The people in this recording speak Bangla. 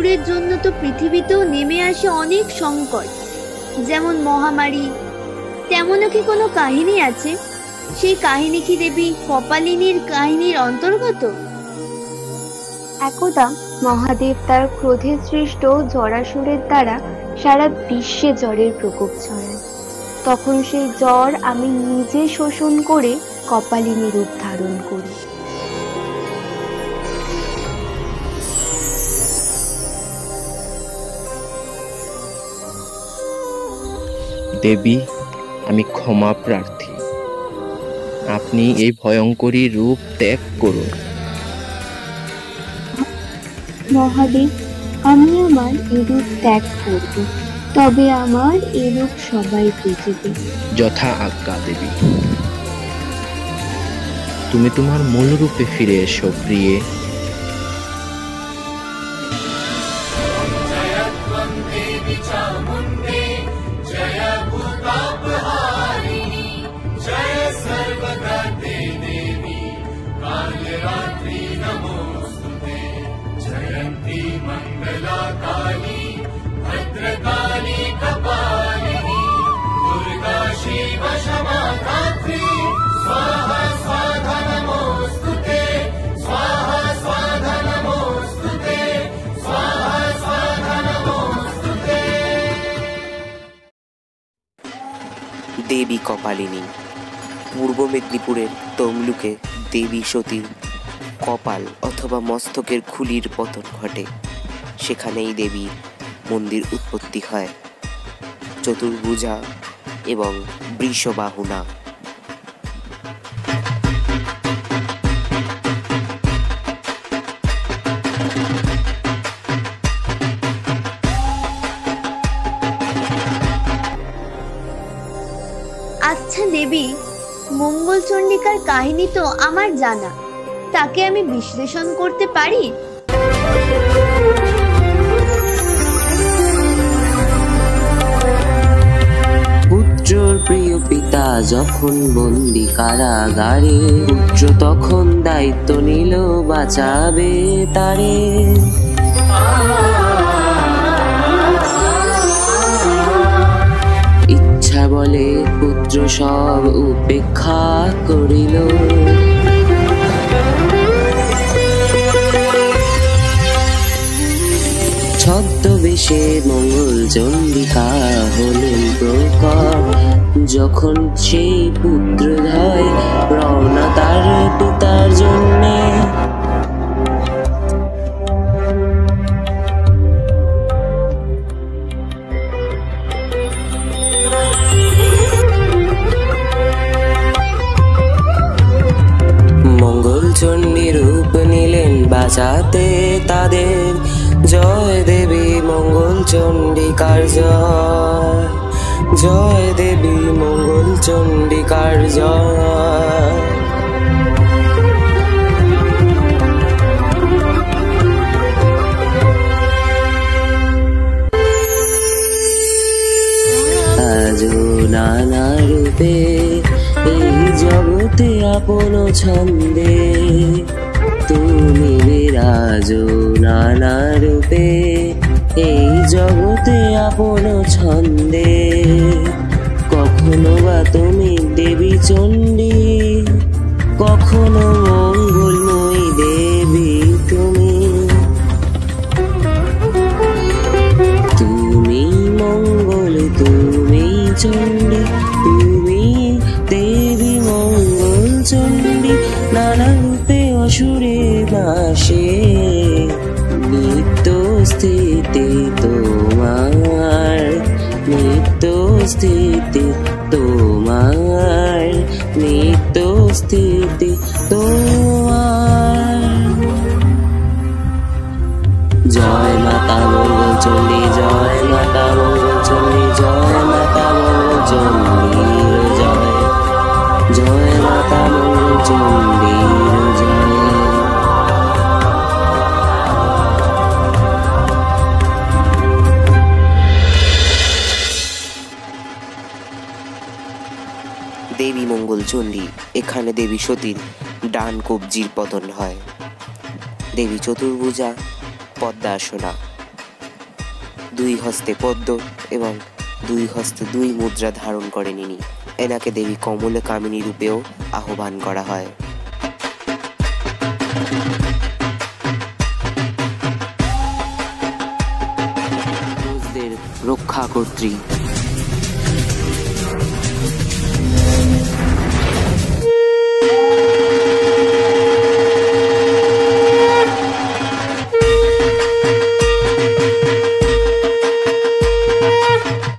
জরাসুরের জন্য তো পৃথিবীতেও নেমে আসে অনেক সংকট, যেমন মহামারী। তেমনও কি কোনো কাহিনী আছে? সেই কাহিনী কি দেবী কপালিনীর কাহিনীর অন্তর্গত? একদা মহাদেব তার ক্রোধে সৃষ্ট জরাসুরের দ্বারা সারা বিশ্বে জ্বরের প্রকোপ ছড়ায়। তখন সেই জ্বর আমি নিজে শোষণ করে কপালিনী রূপ ধারণ করি। দেবী, আমি ক্ষমা প্রার্থী। আপনি এই ভয়ঙ্করী রূপ ত্যাগ করুন। মহাদেব, আমি আমার এরূপ ত্যাগ করব, তবে আমার এরূপ সবাই বুঝবে। যথা আজ্ঞা দেবী। তুমি তোমার মূল রূপে ফিরে এসো প্রিয়ে। দেবী কপালিনী। পূর্ব মেদিনীপুরের তমলুকে দেবী সতীর কপাল অথবা মস্তকের খুলির পতন ঘটে। সেখানেই দেবীর মন্দির উৎপত্তি হয়। চতুর্ভুজা এবং বৃষবাহুনা। আচ্ছা দেবী, মঙ্গলচণ্ডিকার কাহিনী তো আমার জানা, তাকে আমি বিশ্লেষণ করতে পারি? পুত্রর প্রিয় পিতা যখন বন্দি কারাগারে, পুত্র তখন দায়িত্ব নিল বাঁচাবে তারে। ইচ্ছা বলে পুত্র সব উপেক্ষা করিল। ছদ্মবেশে মঙ্গল চণ্ডিকা হলেন প্রকট, যখন সেই পুত্র হয় রওনা তার পিতার জন্যে। মঙ্গলচণ্ডী রূপ নিলেন বাঁচাতে তাদের। জয় দেবী মঙ্গলচণ্ডিকার জয়, জয় দেবী মঙ্গলচণ্ডিকার জয়। আজও নানা রূপে এই জগতে আপন ছন্দে, তুমি বিরাজো নানা রূপে এই জগতে আপন ছন্দে। কখনো বা তুমি দেবী চণ্ডী, কখনো মঙ্গলময়ী দেবী তুমি। তুমি মঙ্গল, তুমি চণ্ডী, তুমি দেবী মঙ্গলচণ্ডী। নানা রূপে অসুরে বাসে, নিত্য স্থিতি তোমার, নিত্য স্থিতি তোমার, নিত্য স্থিতি তোমার। জয় মাতা মঙ্গলচণ্ডী, জয় মাতা মঙ্গলচণ্ডী, জয় মাতা মঙ্গলচণ্ডী জয়, জয় মাতা মঙ্গলচণ্ডী জয়। দেবী মঙ্গলচণ্ডী, এখানে দেবী সতীর ডান কবজির পতন হয়। দেবী চতুর্ভুজা পদ্মাসনা, দুই হস্তে পদ্ম এবং দুই হস্তে দুই মুদ্রা ধারণ করেন ইনি। এনাকে দেবী কমলে কামিনী রূপেও আহ্বান করা হয়। রক্ষা কর্ত্রী